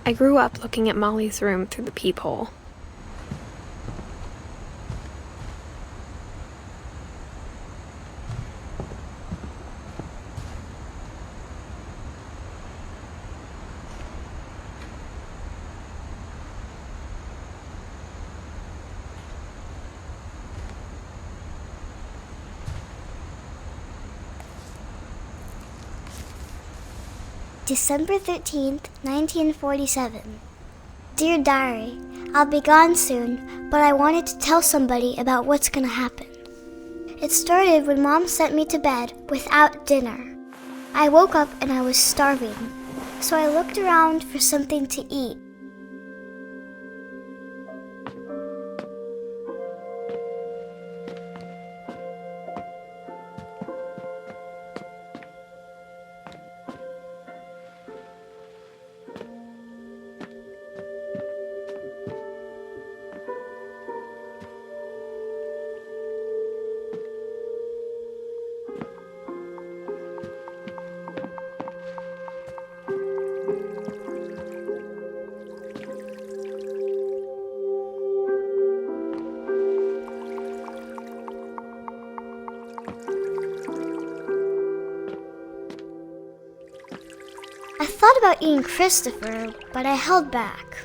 I grew up looking at Molly's room through the peephole. December 13th, 1947. Dear Diary, I'll be gone soon, but I wanted to tell somebody about what's gonna happen. It started when Mom sent me to bed without dinner. I woke up and I was starving, so I looked around for something to eat. I thought about eating Christopher, but I held back.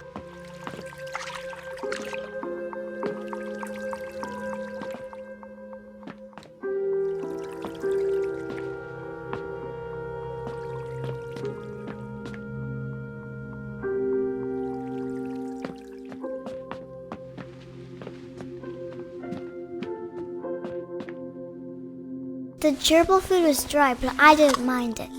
The gerbil food was dry, but I didn't mind it.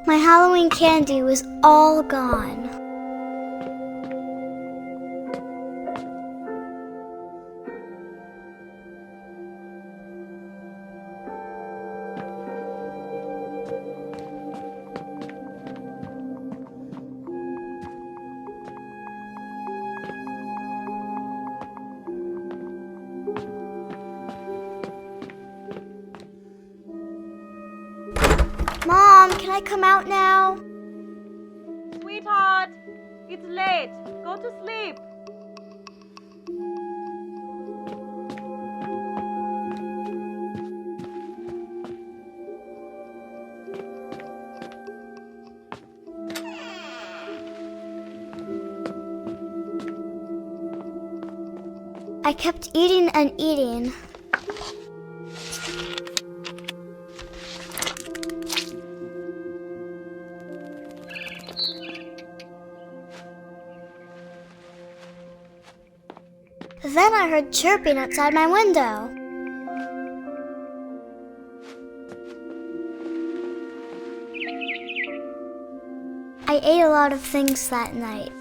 My Halloween candy was all gone. Mom, can I come out now? Sweetheart, it's late. Go to sleep. I kept eating and eating. Then I heard chirping outside my window. I ate a lot of things that night.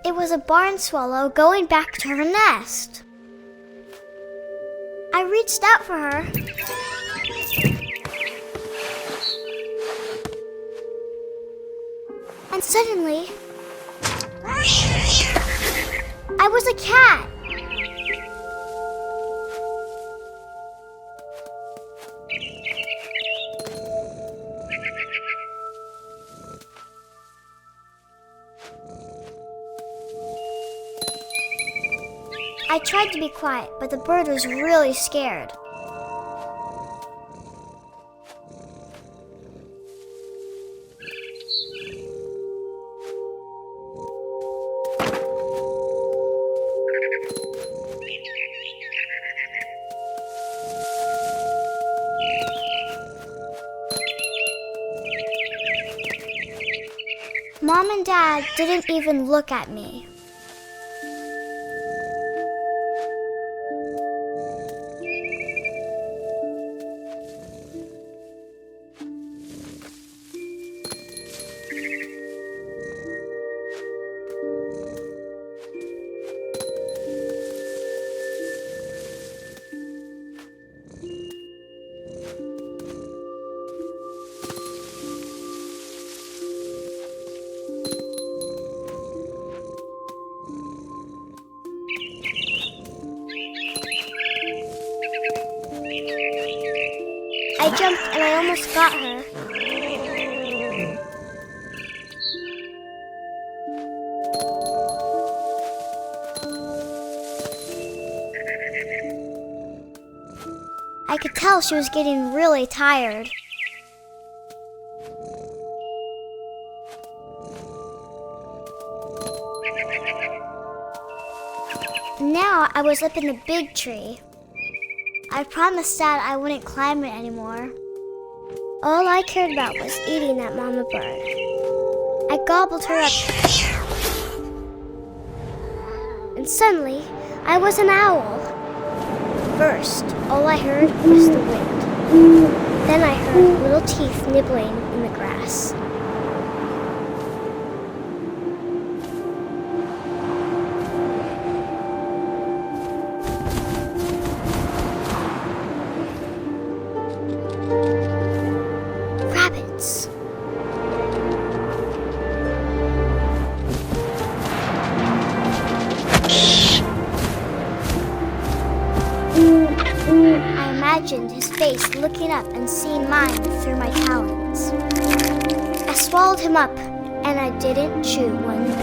It was a barn swallow going back to her nest. I reached out for her. And suddenly, I was a cat. I tried to be quiet, but the bird was really scared. Mom and Dad didn't even look at me. I jumped and I almost got her. I could tell she was getting really tired. Now I was up in the big tree. I promised Dad I wouldn't climb it anymore. All I cared about was eating that mama bird. I gobbled her up. And suddenly, I was an owl. First, all I heard was the wind. Then I heard little teeth nibbling in the grass. Rabbits. I imagined his face looking up and seeing mine through my talons. I swallowed him up, and I didn't chew one bit.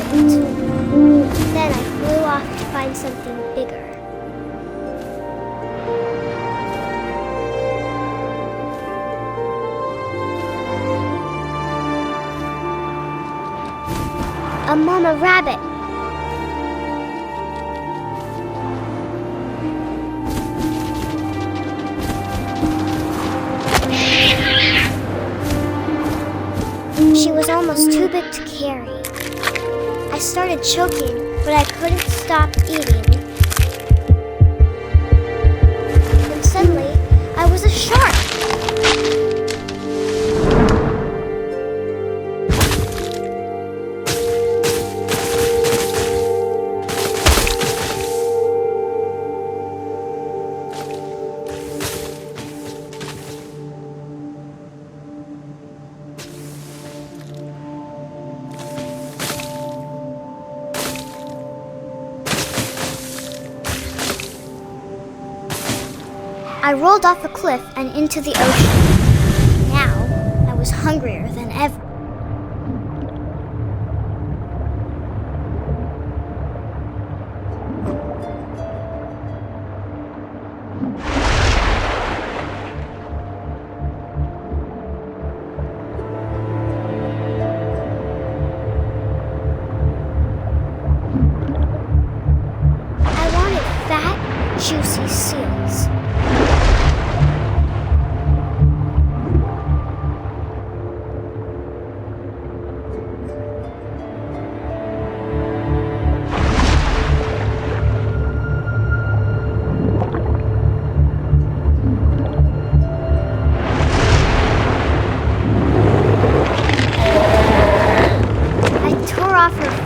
Then I flew off to find something bigger. A mama rabbit. She was almost too big to carry. I started choking, but I couldn't stop eating. And suddenly, I was a shark. I rolled off a cliff and into the ocean. Now, I was hungrier than ever. I wanted fat, juicy seals.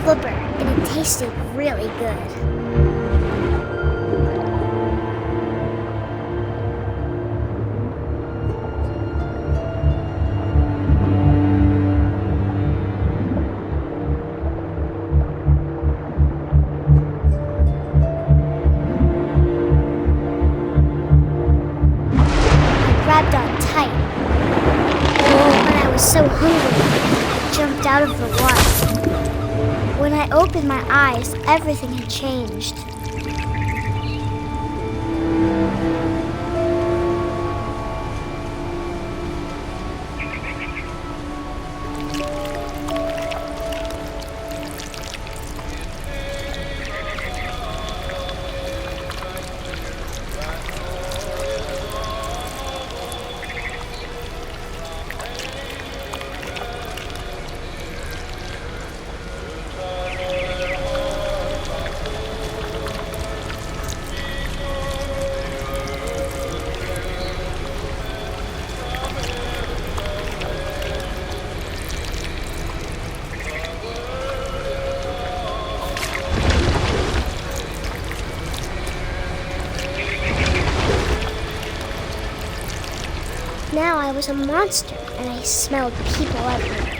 Flipper, and it tasted really good. I grabbed on tight. When I was so hungry, I jumped out of the water. When I opened my eyes, everything had changed. Now I was a monster, and I smelled people everywhere.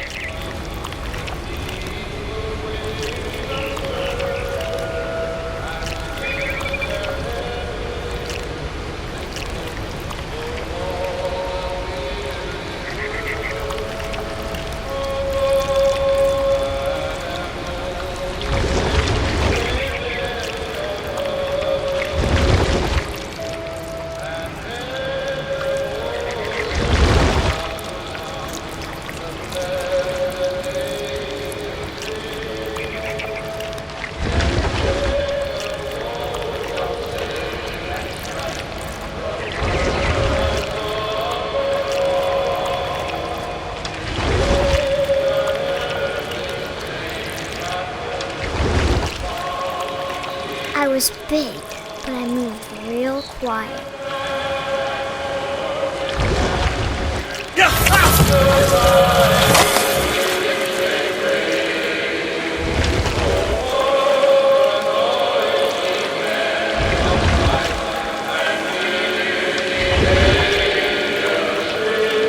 was big, but I moved real quiet.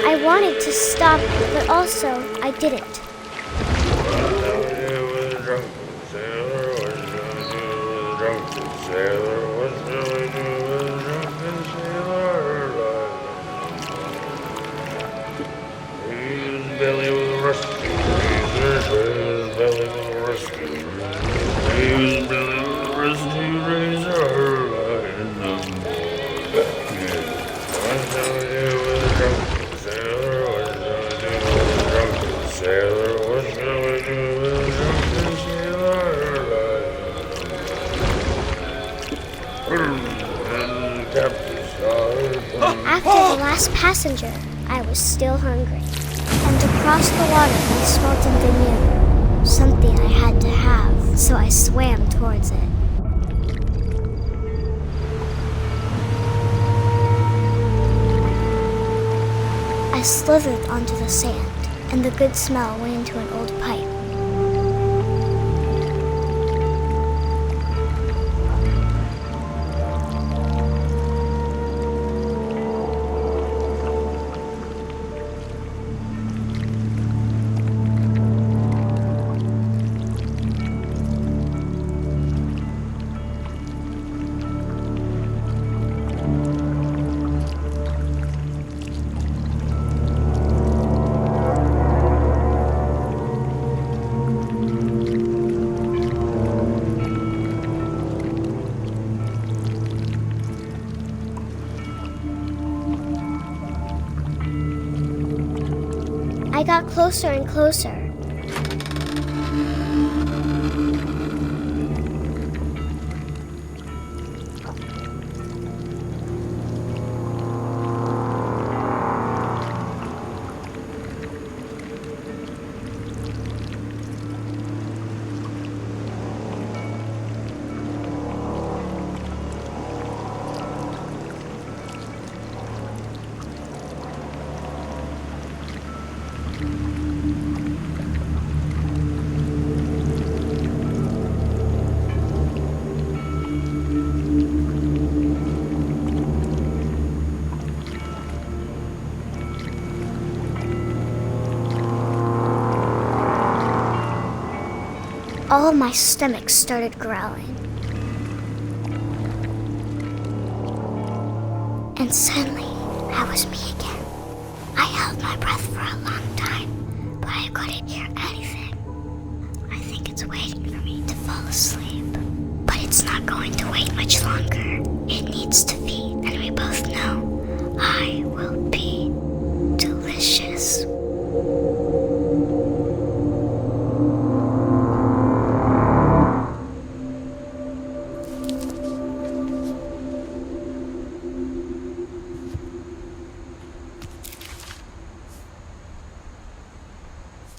I wanted to stop, but also I didn't. After the last passenger, I was still hungry. And across the water, I smelled something new. Something I had to have, so I swam towards it. I slithered onto the sand, and the good smell went into an old pipe. I got closer and closer. All of my stomach started growling. And suddenly, I was me again. I held my breath for a long time, but I couldn't hear anything. I think it's waiting for me to fall asleep. But it's not going to wait much longer. It needs to feed, and we both know I will be delicious.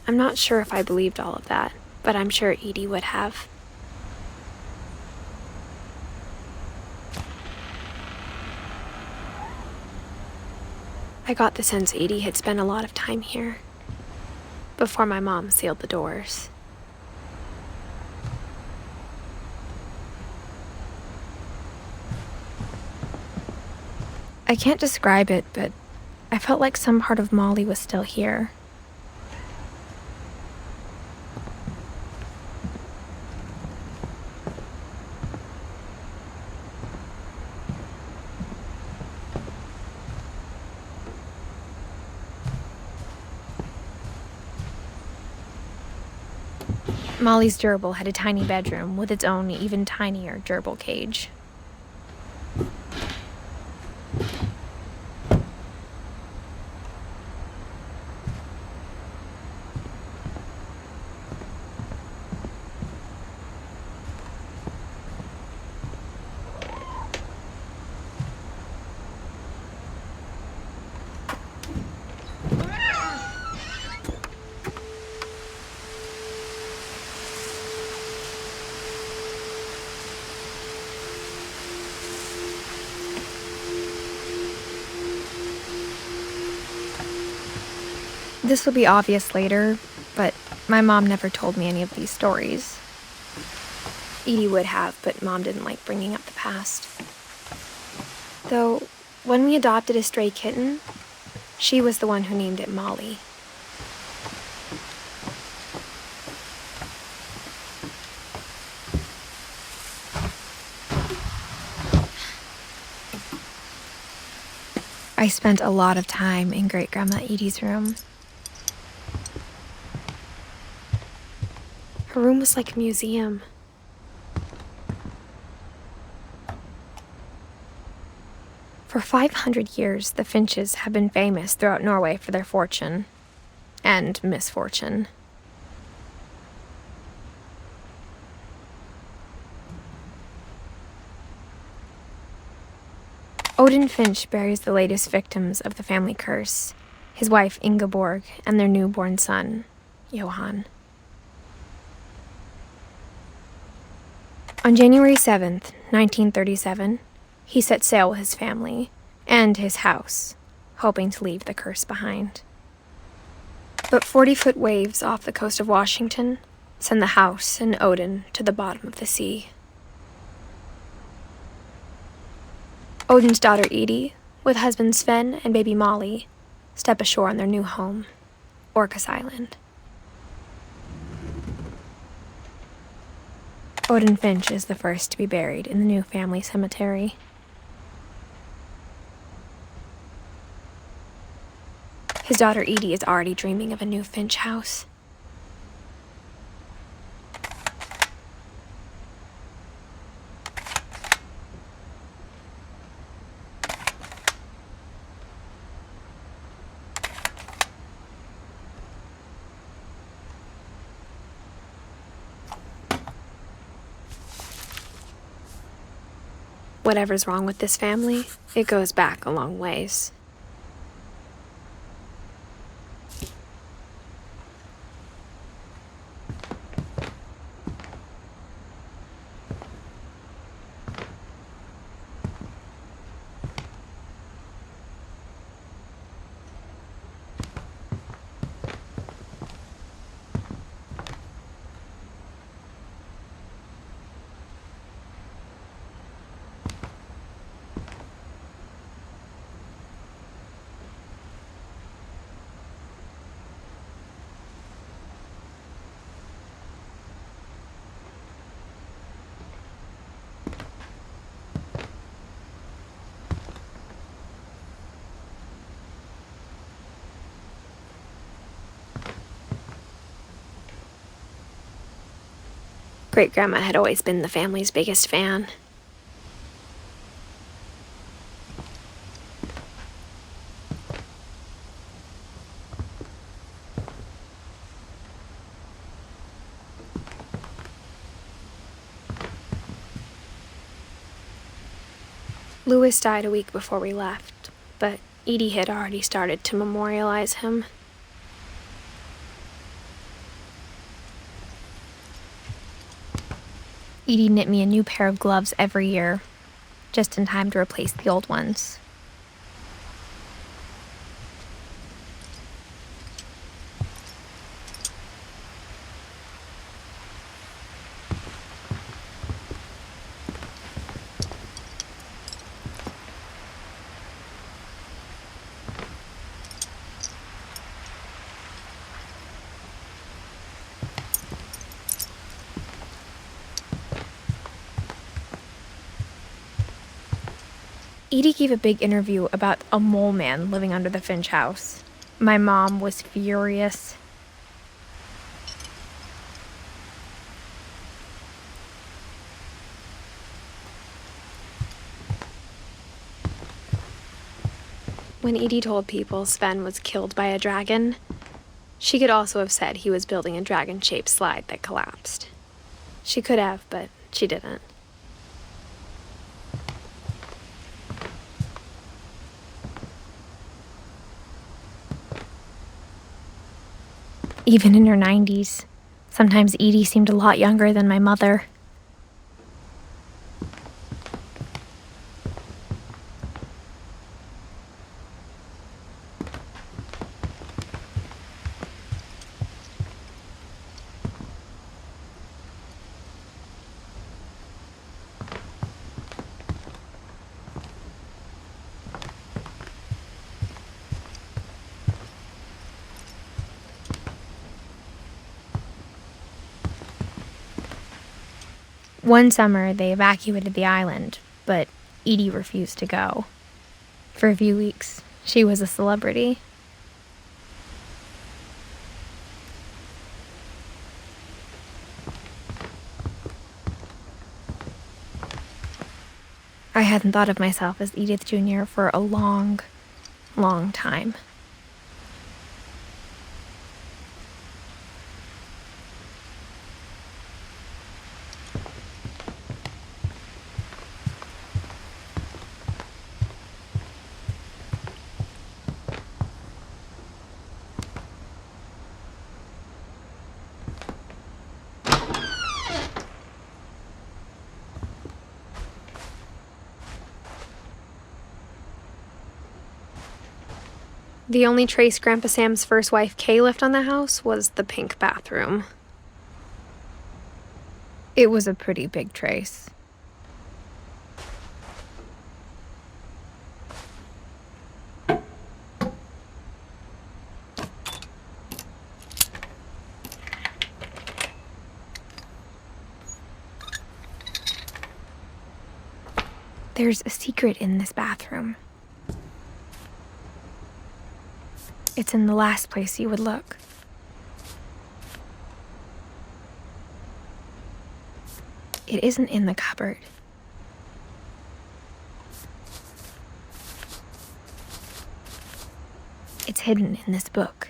I'm not sure if I believed all of that, but I'm sure Edie would have. I got the sense Edie had spent a lot of time here, before my mom sealed the doors. I can't describe it, but I felt like some part of Molly was still here. Molly's gerbil had a tiny bedroom with its own even tinier gerbil cage. This will be obvious later, but my mom never told me any of these stories. Edie would have, but Mom didn't like bringing up the past. Though, when we adopted a stray kitten, she was the one who named it Molly. I spent a lot of time in Great-Grandma Edie's room. Her room was like a museum. For 500 years, the Finches have been famous throughout Norway for their fortune and misfortune. Odin Finch buries the latest victims of the family curse, his wife Ingeborg and their newborn son, Johan. On January 7th, 1937, he set sail with his family and his house, hoping to leave the curse behind. But 40-foot waves off the coast of Washington send the house and Odin to the bottom of the sea. Odin's daughter Edie, with husband Sven and baby Molly, step ashore on their new home, Orcas Island. Odin Finch is the first to be buried in the new family cemetery. His daughter Edie is already dreaming of a new Finch house. Whatever's wrong with this family, it goes back a long ways. Great-Grandma had always been the family's biggest fan. Louis died a week before we left, but Edie had already started to memorialize him. Edie knit me a new pair of gloves every year, just in time to replace the old ones. Edie gave a big interview about a mole man living under the Finch house. My mom was furious. When Edie told people Sven was killed by a dragon, she could also have said he was building a dragon-shaped slide that collapsed. She could have, but she didn't. Even in her 90s, sometimes Edie seemed a lot younger than my mother. One summer, they evacuated the island, but Edie refused to go. For a few weeks, she was a celebrity. I hadn't thought of myself as Edith Jr. for a long, long time. The only trace Grandpa Sam's first wife, Kay, left on the house was the pink bathroom. It was a pretty big trace. There's a secret in this bathroom. It's in the last place you would look. It isn't in the cupboard. It's hidden in this book.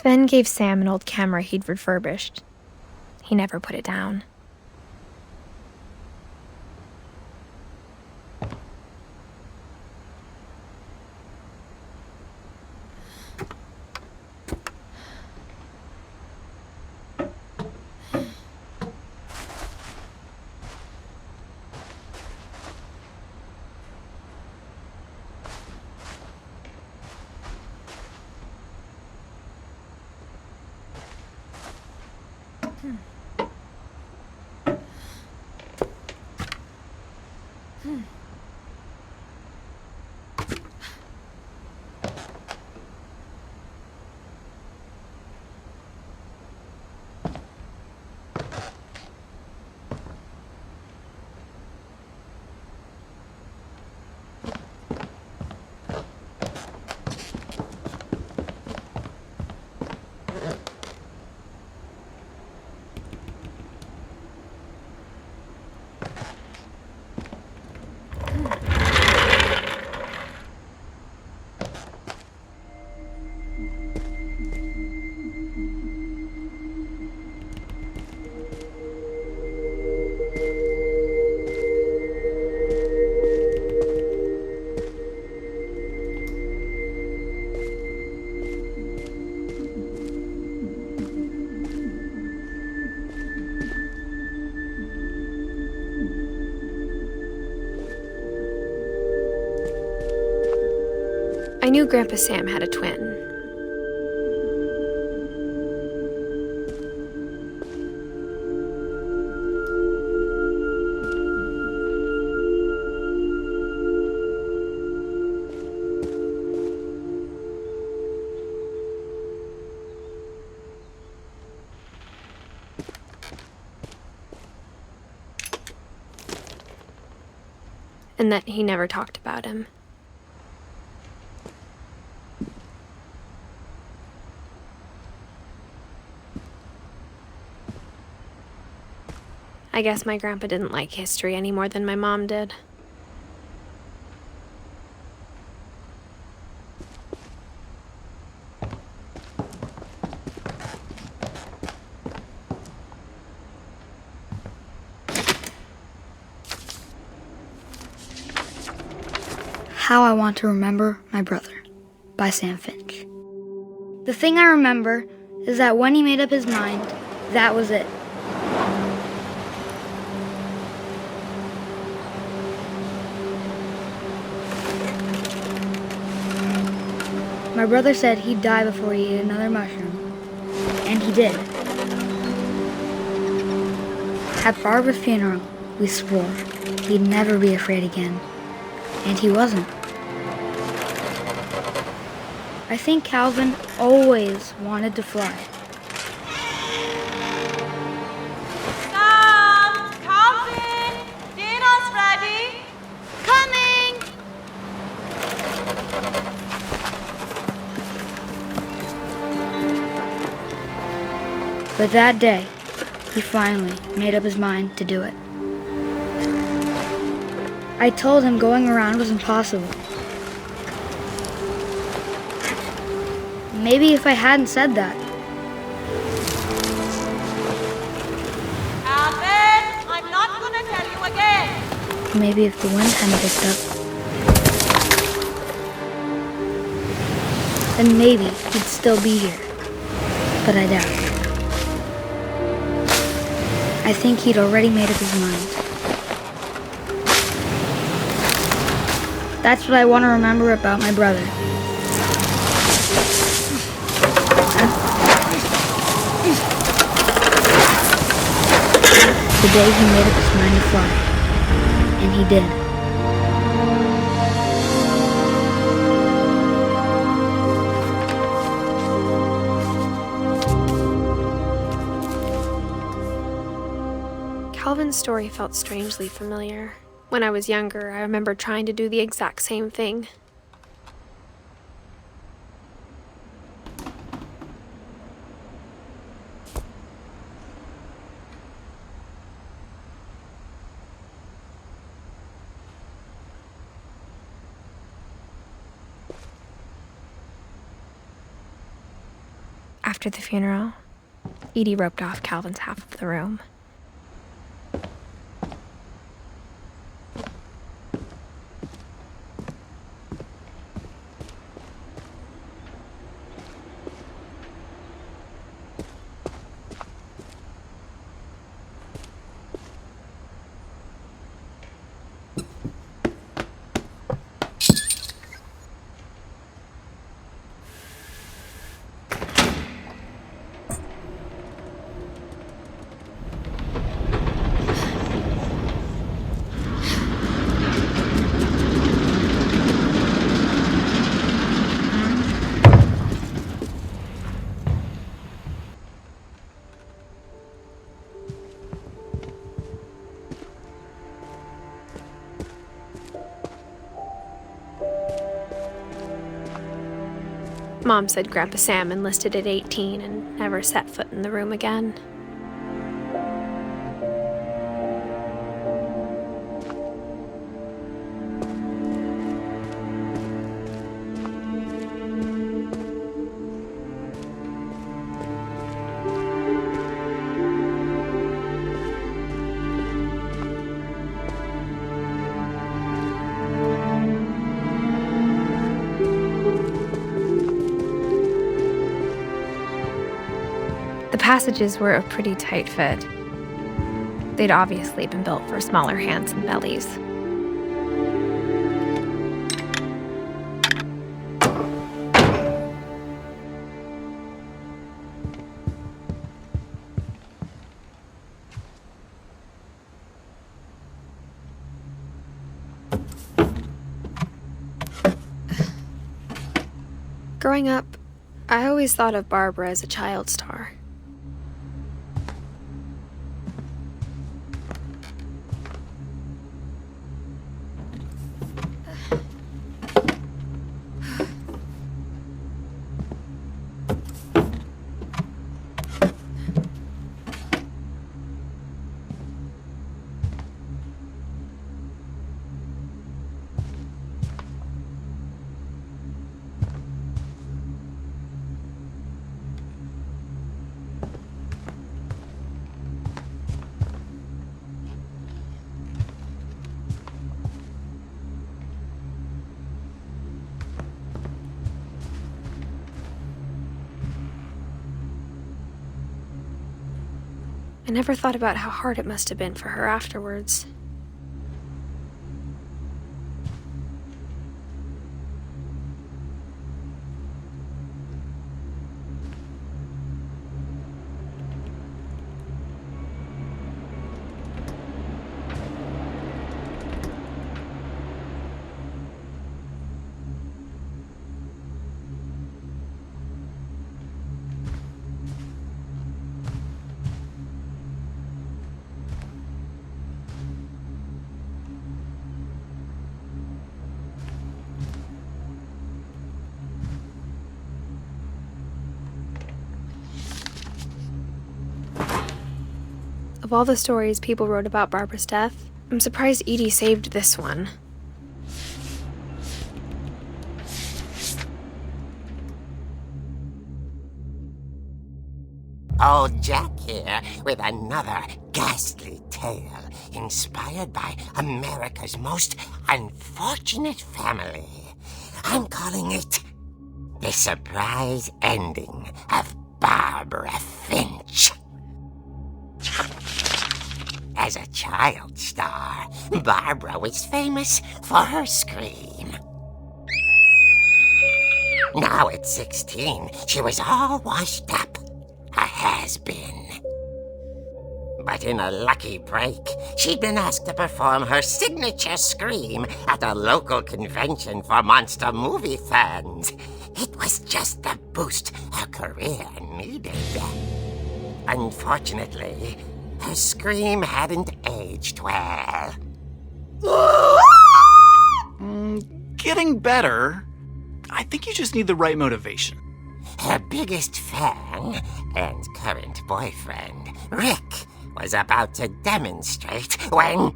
Sven gave Sam an old camera he'd refurbished. He never put it down. I knew Grandpa Sam had a twin. And that he never talked about him. I guess my grandpa didn't like history any more than my mom did. How I Want to Remember My Brother by Sam Finch. The thing I remember is that when he made up his mind, that was it. My brother said he'd die before he ate another mushroom, and he did. At Barbara's funeral, We swore he'd never be afraid again, and he wasn't. I think Calvin always wanted to fly. Sam! Calvin! Dinner's ready! Coming! But that day, he finally made up his mind to do it. I told him going around was impossible. Maybe if I hadn't said that. Calvin! I'm not gonna tell you again! Maybe if the wind hadn't picked up. Then maybe he'd still be here. But I doubt it. I think he'd already made up his mind. That's what I want to remember about my brother. The day he made up his mind to fly. And he did. Calvin's story felt strangely familiar. When I was younger, I remember trying to do the exact same thing. After the funeral, Edie roped off Calvin's half of the room. Mom said Grandpa Sam enlisted at 18 and never set foot in the room again. The passages were a pretty tight fit. They'd obviously been built for smaller hands and bellies. Growing up, I always thought of Barbara as a child star. I never thought about how hard it must have been for her afterwards. Of all the stories people wrote about Barbara's death, I'm surprised Edie saved this one. Old Jack here with another ghastly tale inspired by America's most unfortunate family. I'm calling it The Surprise Ending of Barbara Finch. As a child star, Barbara was famous for her scream. Now at 16, she was all washed up. A has-been. But in a lucky break, she'd been asked to perform her signature scream at a local convention for monster movie fans. It was just the boost her career needed. Unfortunately, her scream hadn't aged well. Getting better. I think you just need the right motivation. Her biggest fan and current boyfriend, Rick, was about to demonstrate when...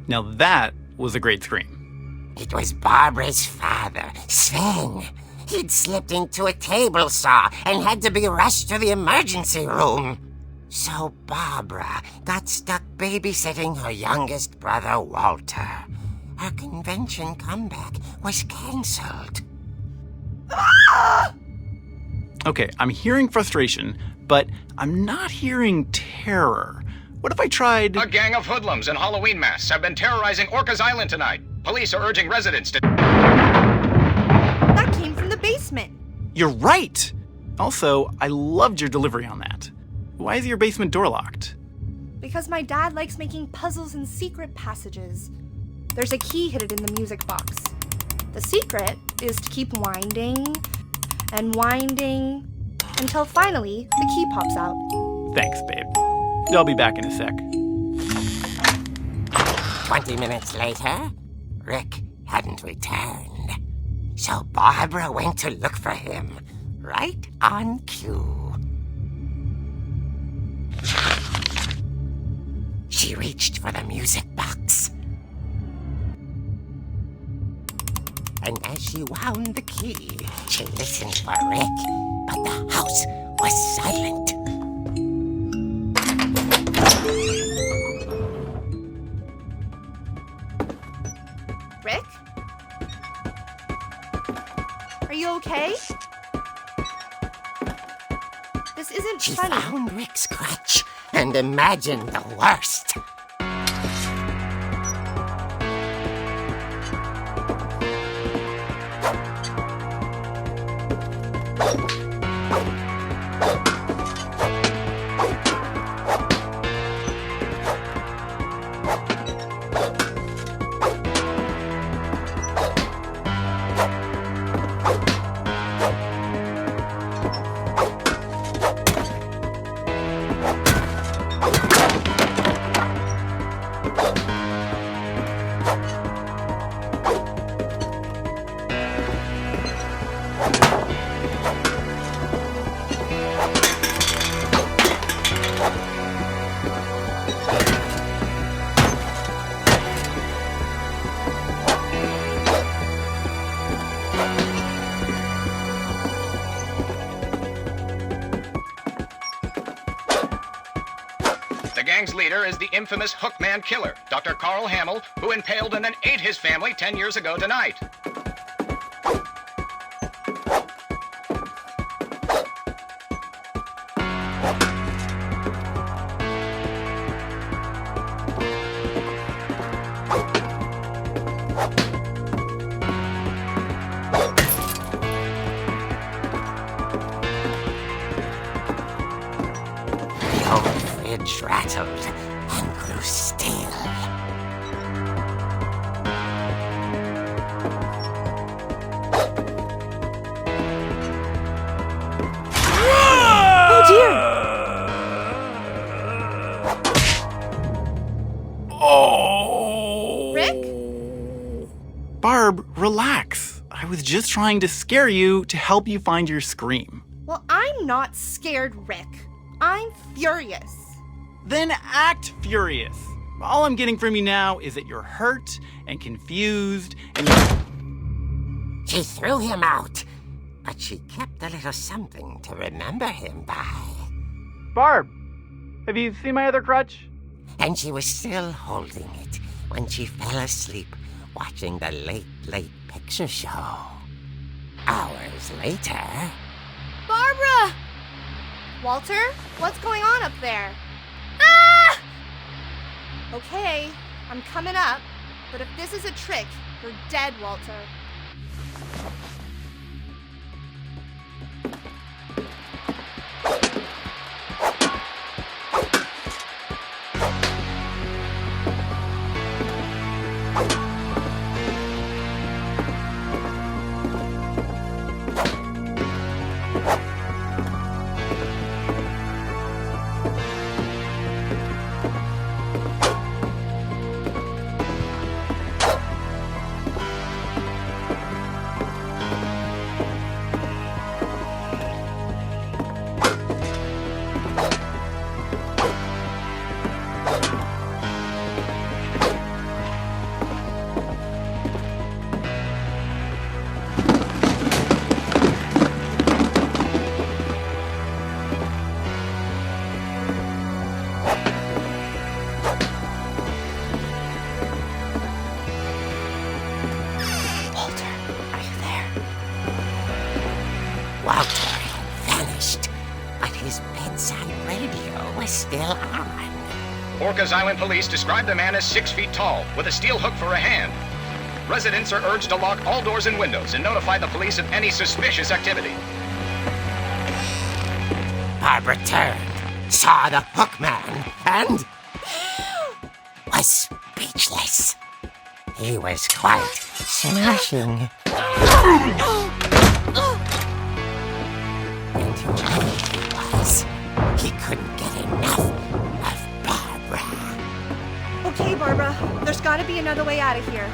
Now that was a great scream. It was Barbara's father, Sven. He'd slipped into a table saw and had to be rushed to the emergency room. So Barbara got stuck babysitting her youngest brother, Walter. Her convention comeback was cancelled. Okay, I'm hearing frustration, but I'm not hearing terror. What if I tried... A gang of hoodlums in Halloween masks have been terrorizing Orcas Island tonight. Police are urging residents to... That came from the basement. You're right! Also, I loved your delivery on that. Why is your basement door locked? Because my dad likes making puzzles and secret passages. There's a key hidden in the music box. The secret is to keep winding and winding until finally the key pops out. Thanks, babe. I'll be back in a sec. 20 minutes later, Rick hadn't returned. So Barbara went to look for him, right on cue. She reached for the music box. And as she wound the key, she listened for Rick, but the house was silent. Rick? Are you okay? This isn't She funny. found Rick's crutch and imagined the worst. The gang's leader is the infamous Hookman killer, Dr. Carl Hamill, who impaled and then ate his family 10 years ago tonight. The old fridge rattled and grew still. Oh dear! Oh! Rick? Barb, relax. I was just trying to scare you to help you find your scream. Well, I'm not scared, Rick. I'm furious. Then act furious. All I'm getting from you now is that you're hurt and confused and She threw him out, but she kept a little something to remember him by. Barb, have you seen my other crutch? And she was still holding it when she fell asleep watching the late picture show. Hours later... Barbara! Walter, what's going on up there? Ah! Okay, I'm coming up, but if this is a trick, you're dead, Walter. Walter had vanished, but his bedside radio was still on. Orcas Island police describe the man as 6 feet tall, with a steel hook for a hand. Residents are urged to lock all doors and windows and notify the police of any suspicious activity. Barbara turned, saw the hook man, and was speechless. He was quite smashing. And whoever he was, he couldn't get enough of Barbara. Okay, Barbara, there's gotta be another way out of here.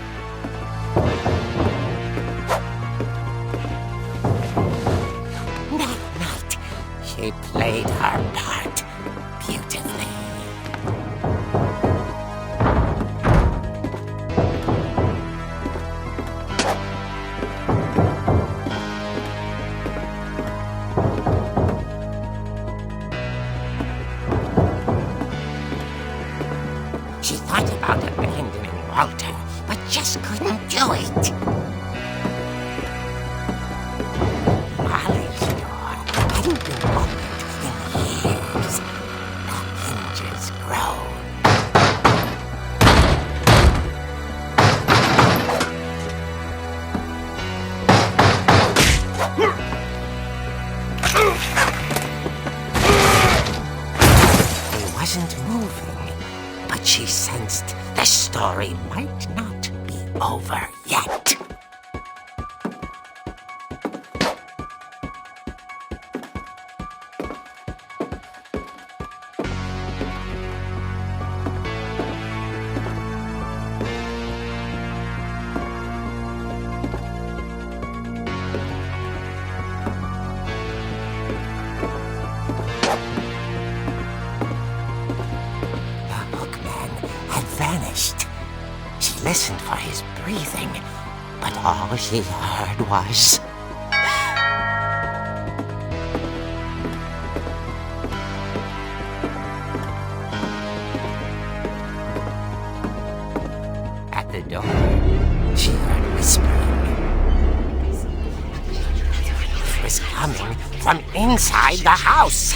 That night, she played her part beautifully. She thought about abandoning Walter, but just couldn't do it. Molly's door hadn't been opened in years. The hinges groaned. He wasn't moving, but she sensed the story might not be over yet. Vanished. She listened for his breathing, but all she heard was... At the door, she heard whispering. It was coming from inside the house.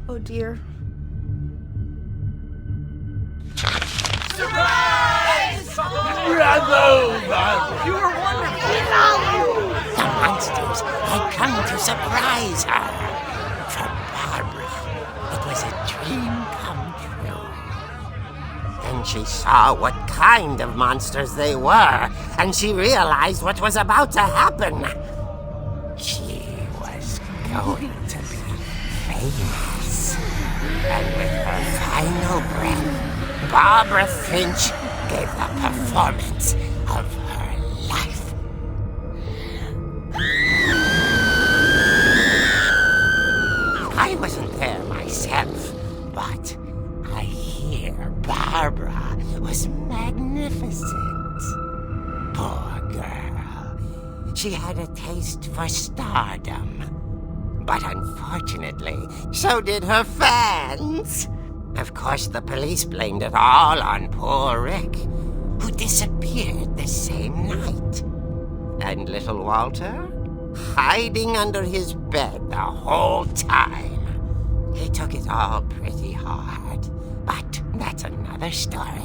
Oh dear. You were wonderful. The monsters had come to surprise her. For Barbara, it was a dream come true. Then she saw what kind of monsters they were, and she realized what was about to happen. She was going to be famous. And with her final breath, Barbara Finch gave the performance of her life. magnificent. Poor girl. She had a taste for stardom. But unfortunately, so did her fans. Of course, the police blamed it all on poor Rick, who disappeared the same night. And little Walter? Hiding under his bed the whole time. He took it all pretty hard, but that's another story.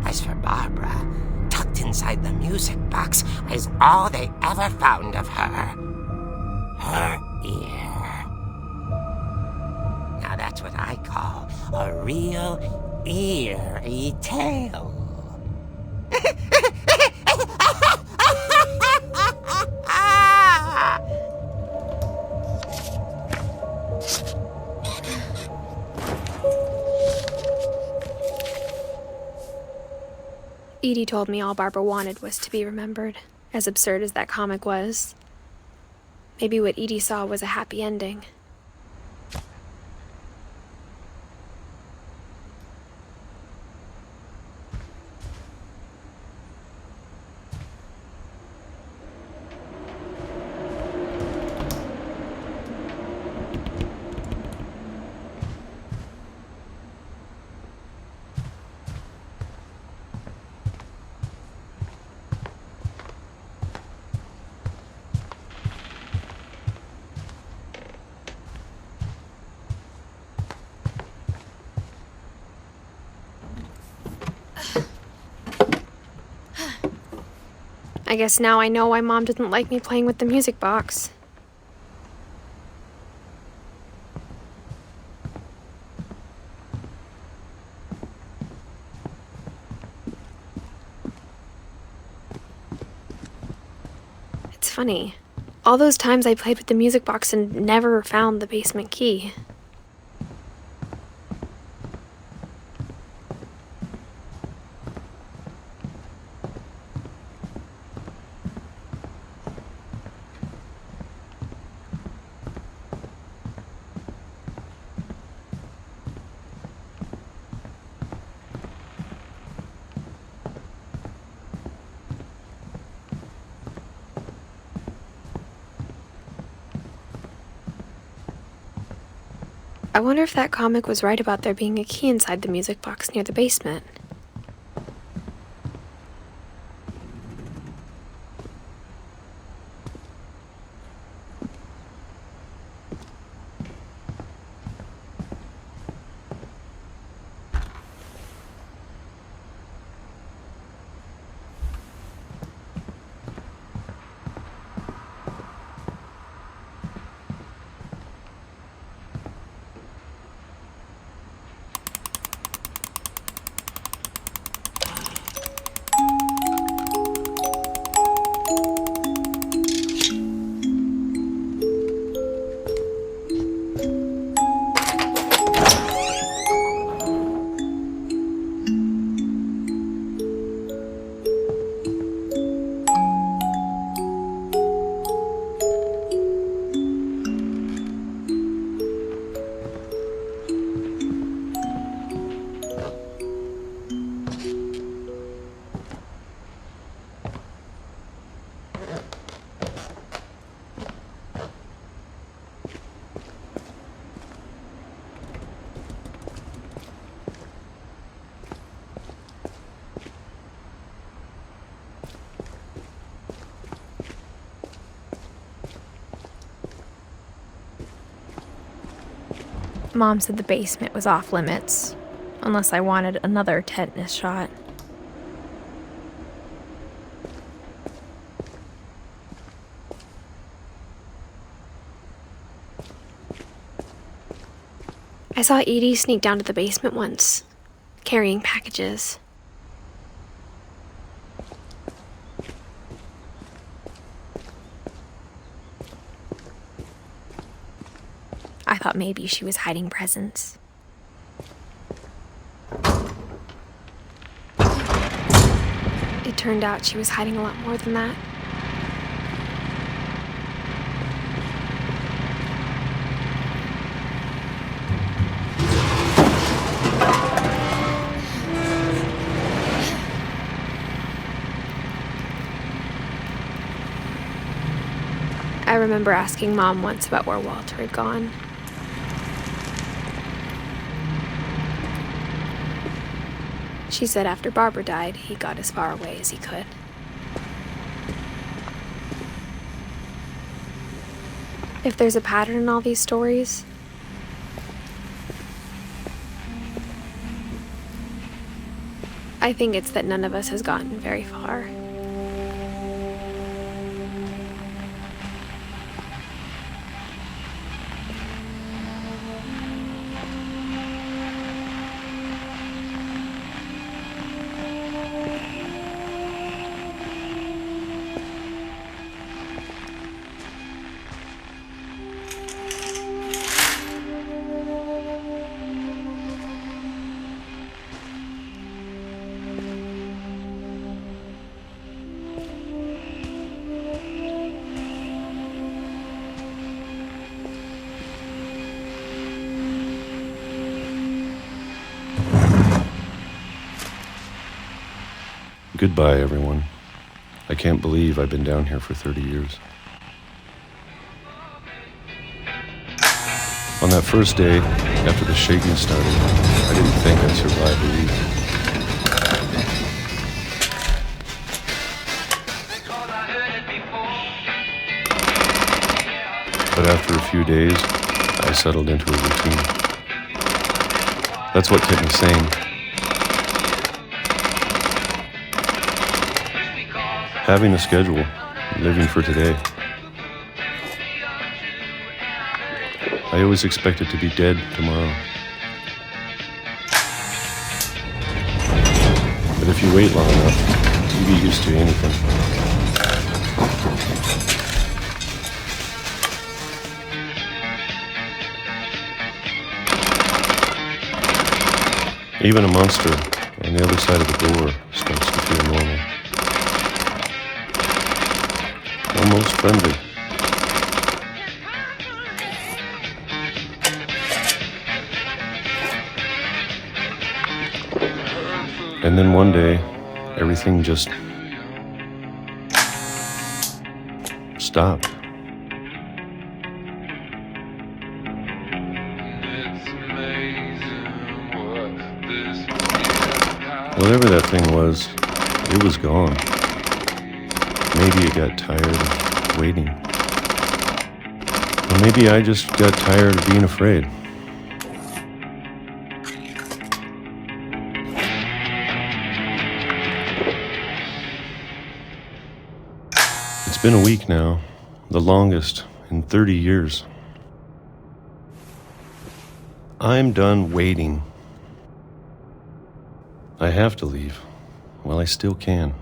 As for Barbara, tucked inside the music box was all they ever found of her. Her ear. Now that's what I call a real eerie tale. Edie told me all Barbara wanted was to be remembered, as absurd as that comic was. Maybe what Edie saw was a happy ending. I guess now I know why Mom didn't like me playing with the music box. It's funny. All those times I played with the music box and never found the basement key. I wonder if that comic was right about there being a key inside the music box near the basement. Mom said the basement was off limits, unless I wanted another tetanus shot. I saw Edie sneak down to the basement once, carrying packages. I thought maybe she was hiding presents. It turned out she was hiding a lot more than that. I remember asking Mom once about where Walter had gone. She said after Barbara died, he got as far away as he could. If there's a pattern in all these stories, I think it's that none of us has gotten very far. Goodbye, everyone. I can't believe I've been down here for 30 years. On that first day, after the shaking started, I didn't think I'd survive a week. But after a few days, I settled into a routine. That's what kept me sane. Having a schedule, living for today. I always expected to be dead tomorrow. But if you wait long enough, you get used to anything. Even a monster on the other side of the door starts to feel normal. Almost friendly. And then one day, everything just stopped. Whatever that thing was, it was gone. Maybe it got tired of waiting. Or maybe I just got tired of being afraid. It's been a week now, the longest in 30 years. I'm done waiting. I have to leave while I still can.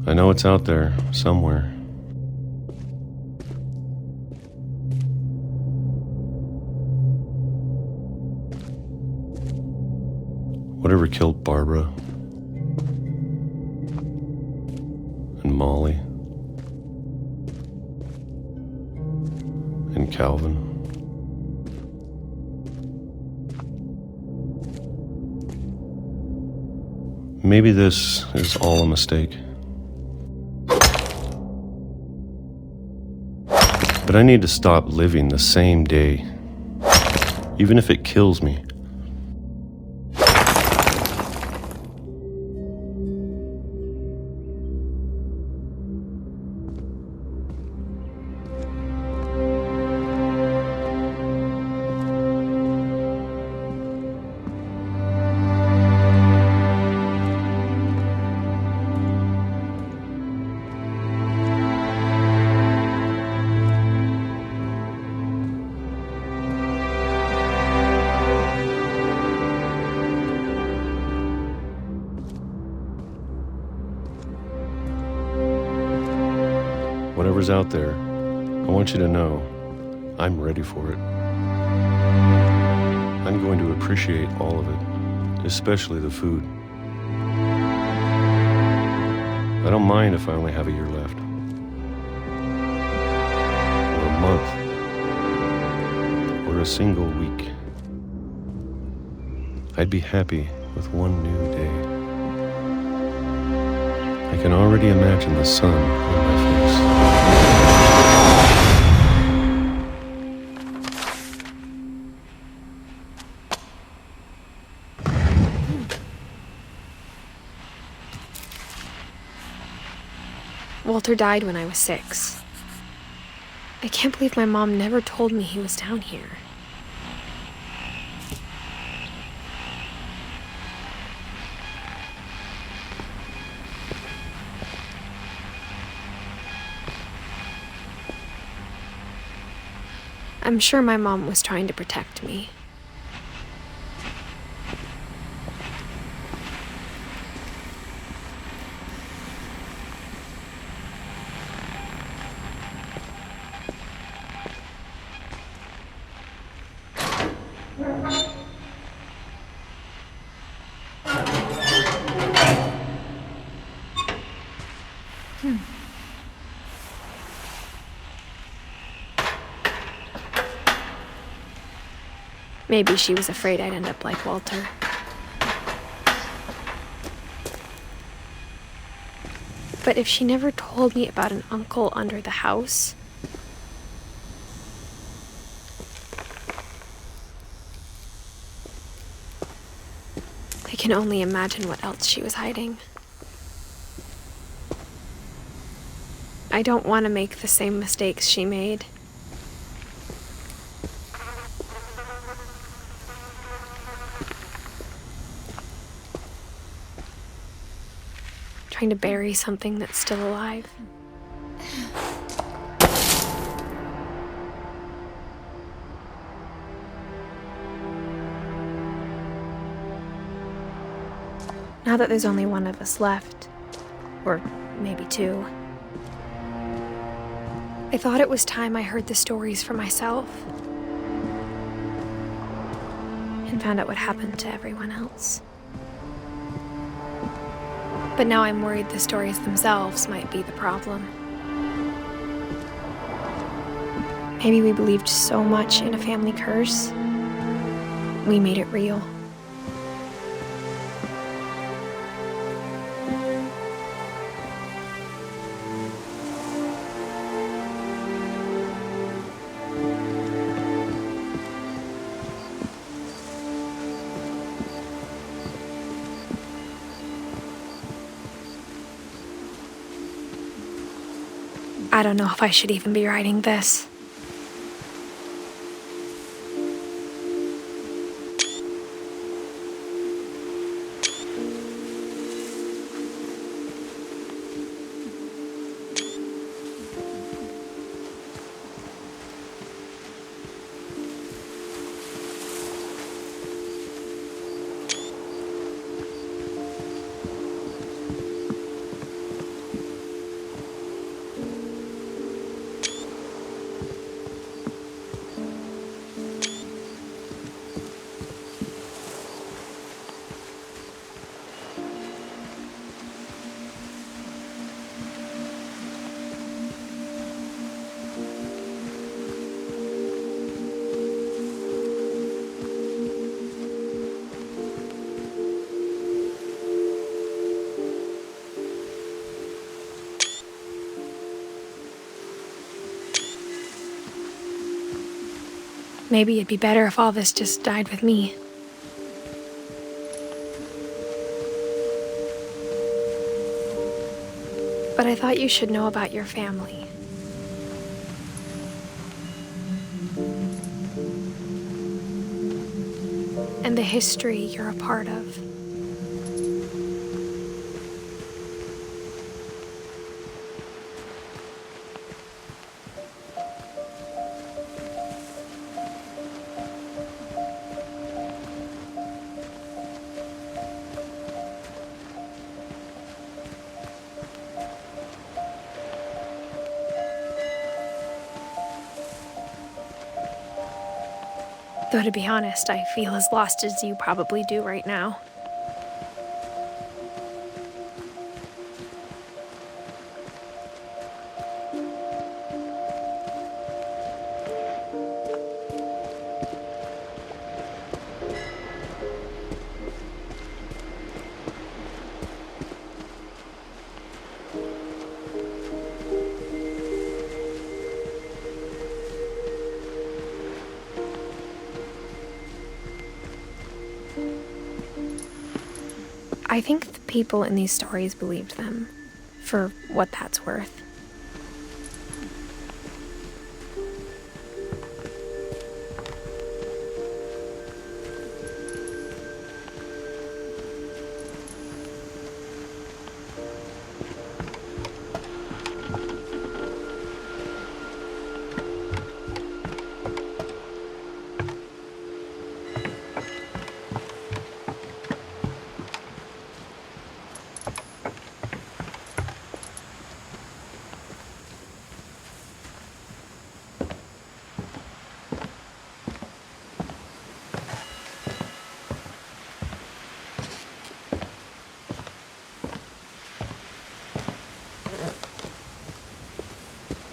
I know it's out there, somewhere. Whatever killed Barbara and Molly and Calvin. Maybe this is all a mistake. But I need to stop living the same day, even if it kills me. Whatever's out there, I want you to know I'm ready for it. I'm going to appreciate all of it, especially the food. I don't mind if I only have a year left. Or a month. Or a single week. I'd be happy with one new day. I can already imagine the sun on my face. Walter died when I was 6. I can't believe my mom never told me he was down here. I'm sure my mom was trying to protect me. Maybe she was afraid I'd end up like Walter. But if she never told me about an uncle under the house, I can only imagine what else she was hiding. I don't want to make the same mistakes she made. Trying to bury something that's still alive. Now that there's only one of us left, or maybe 2, I thought it was time I heard the stories for myself and found out what happened to everyone else. But now I'm worried the stories themselves might be the problem. Maybe we believed so much in a family curse, we made it real. I don't know if I should even be writing this. Maybe it'd be better if all this just died with me. But I thought you should know about your family. And the history you're a part of. Though to be honest, I feel as lost as you probably do right now. I think the people in these stories believed them, for what that's worth.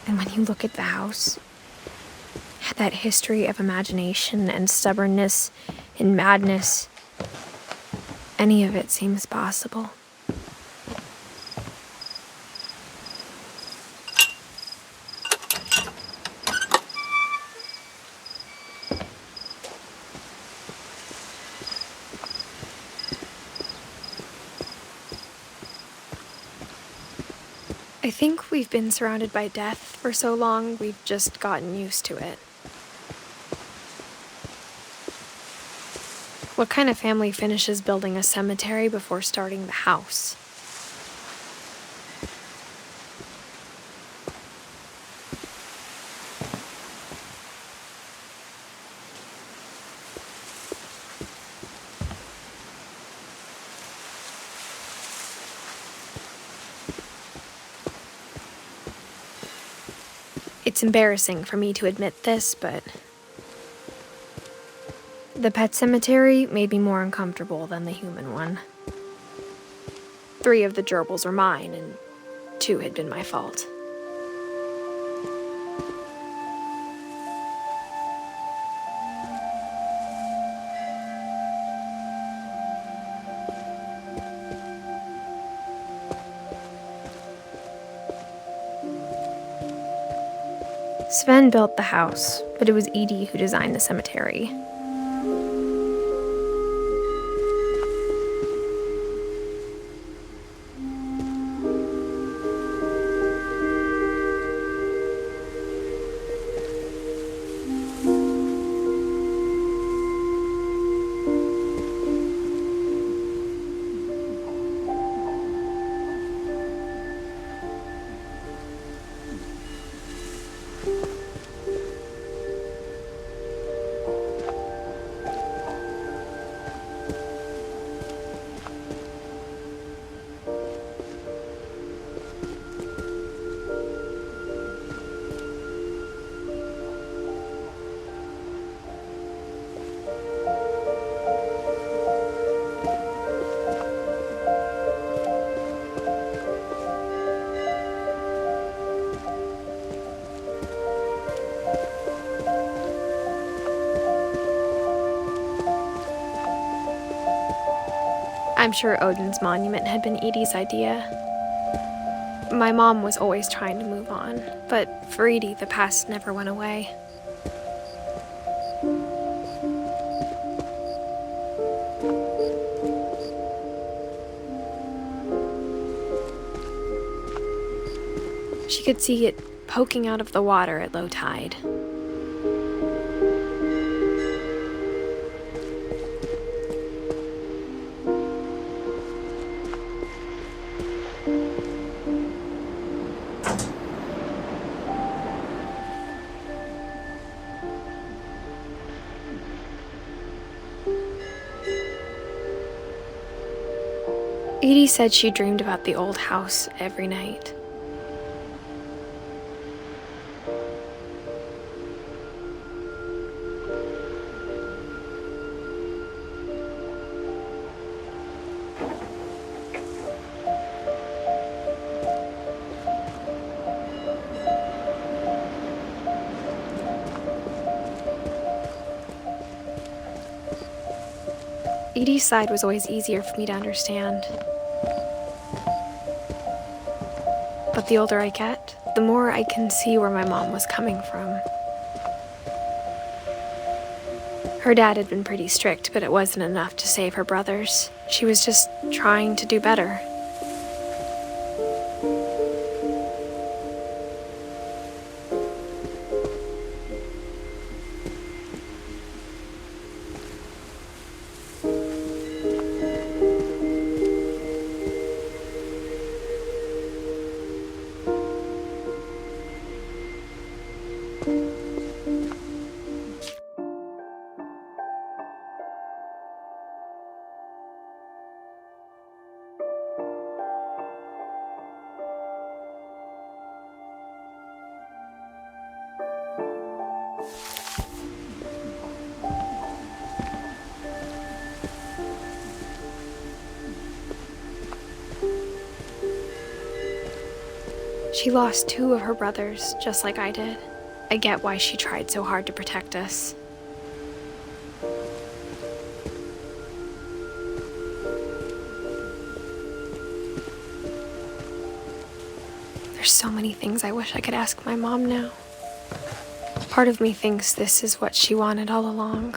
And when you look at the house, that history of imagination and stubbornness and madness, any of it seems possible. I think we've been surrounded by death for so long, we've just gotten used to it. What kind of family finishes building a cemetery before starting the house? It's embarrassing for me to admit this, but the pet cemetery made me more uncomfortable than the human one. 3 of the gerbils are mine, and 2 had been my fault. Sven built the house, but it was Edith who designed the cemetery. I'm sure Odin's monument had been Edie's idea. My mom was always trying to move on, but for Edie, the past never went away. She could see it poking out of the water at low tide. Edie said she dreamed about the old house every night. Edie's side was always easier for me to understand. But the older I get, the more I can see where my mom was coming from. Her dad had been pretty strict, but it wasn't enough to save her brothers. She was just trying to do better. She lost 2 of her brothers, just like I did. I get why she tried so hard to protect us. There's so many things I wish I could ask my mom now. Part of me thinks this is what she wanted all along.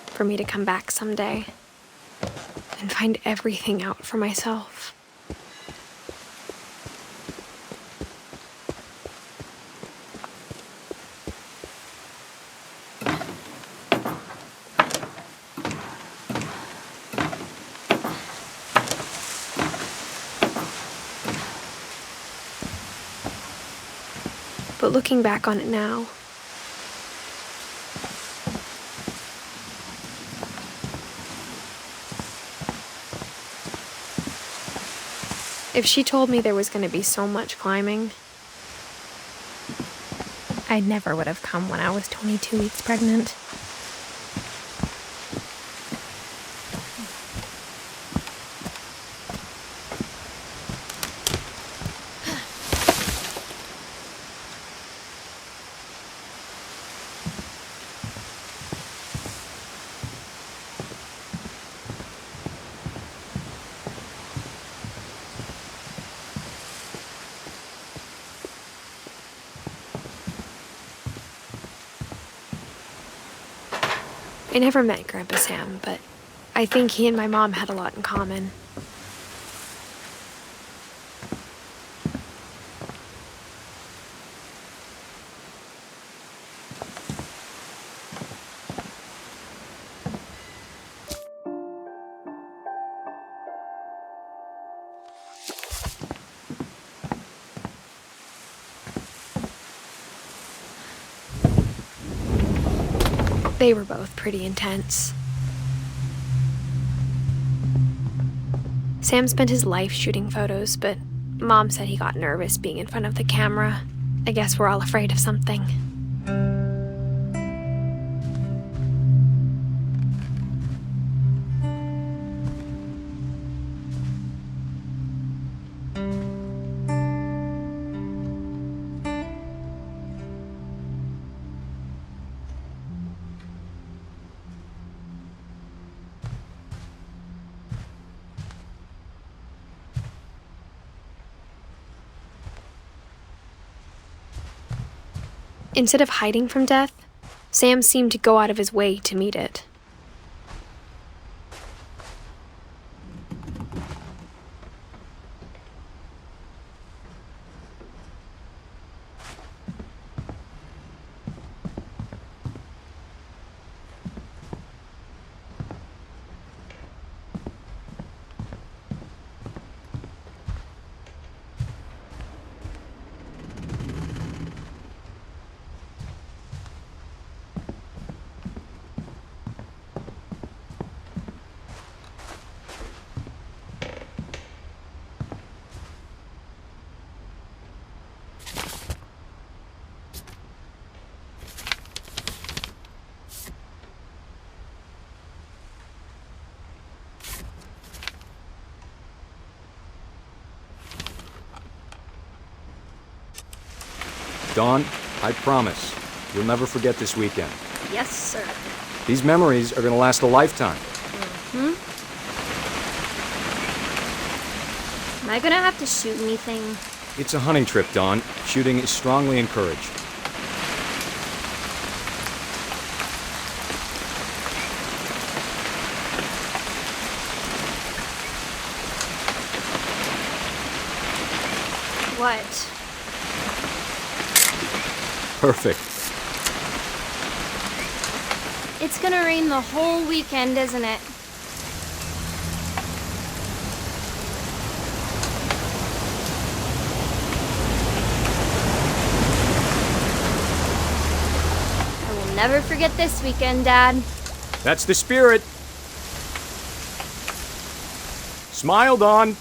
For me to come back someday and find everything out for myself. But looking back on it now, if she told me there was going to be so much climbing, I never would have come when I was 22 weeks pregnant. I never met Grandpa Sam, but I think he and my mom had a lot in common. They were both pretty intense. Sam spent his life shooting photos, but Mom said he got nervous being in front of the camera. I guess we're all afraid of something. Instead of hiding from death, Sam seemed to go out of his way to meet it. Dawn, I promise, you'll never forget this weekend. Yes, sir. These memories are going to last a lifetime. I gonna have to shoot anything? It's a hunting trip, Dawn. Shooting is strongly encouraged. What? Perfect. It's gonna rain the whole weekend, isn't it? I will never forget this weekend, Dad. That's the spirit. Smile, Dawn.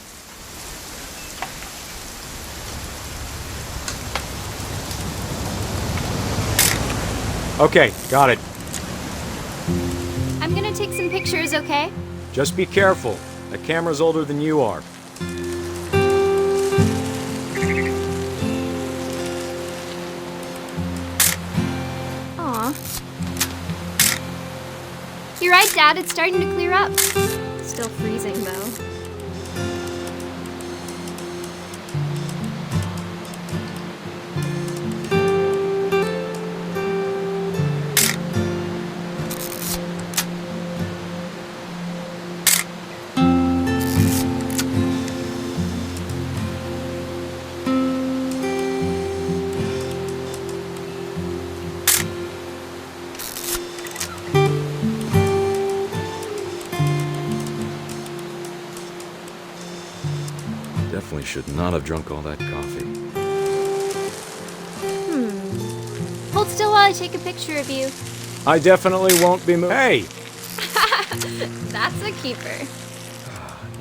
Okay, got it. I'm gonna take some pictures, okay? Just be careful. That camera's older than you are. Aw. You're right, Dad. It's starting to clear up. Still freezing, though. Definitely should not have drunk all that coffee. Hold still while I take a picture of you. I definitely won't be Hey! That's a keeper.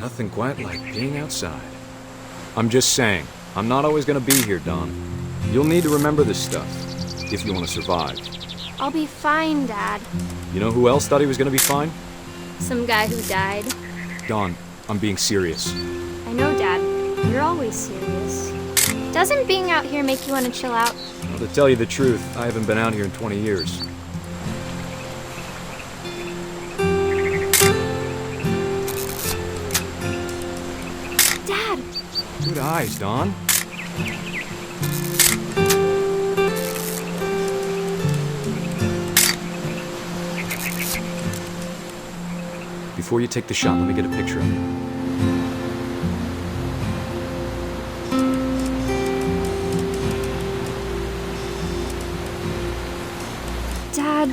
Nothing quite like being outside. I'm just saying, I'm not always gonna be here, Dawn. You'll need to remember this stuff, if you want to survive. I'll be fine, Dad. You know who else thought he was gonna be fine? Some guy who died. Dawn, I'm being serious. I know, Dad. You're always serious. Doesn't being out here make you want to chill out? Well, to tell you the truth, I haven't been out here in 20 years. Dad! Good eyes, Dawn. Before you take the shot, let me get a picture of you. Dad...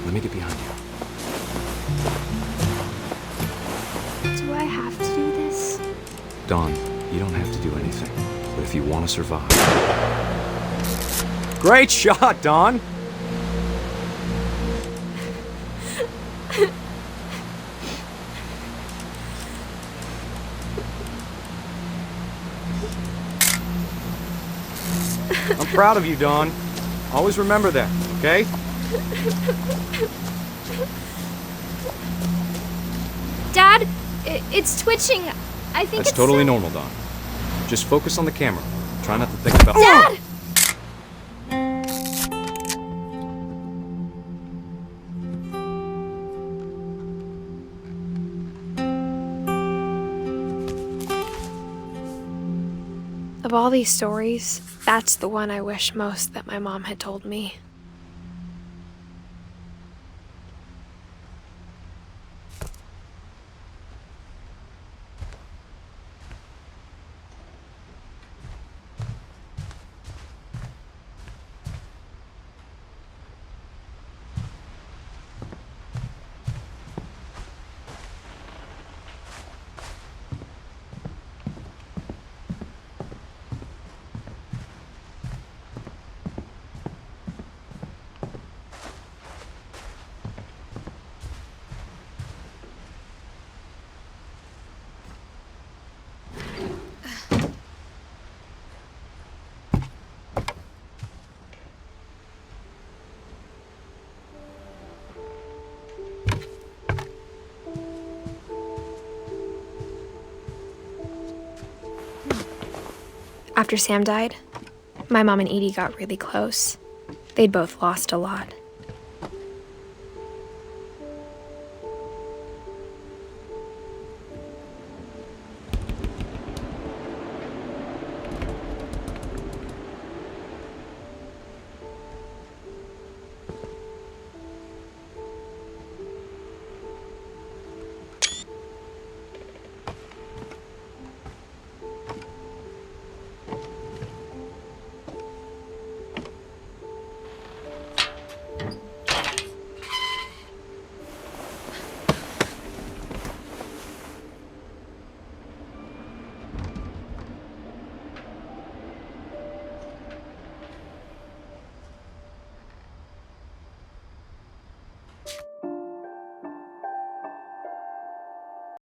Let me get behind you. Do I have to do this? Dawn, you don't have to do anything. But if you want to survive... Great shot, Dawn! I'm proud of you, Dawn. Always remember that, okay? Dad, it's twitching. I think That's it's totally normal, Dawn. Just focus on the camera. Try not to think about... Dad! Of all these stories, that's the one I wish most that my mom had told me. After Sam died, my mom and Edie got really close. They'd both lost a lot.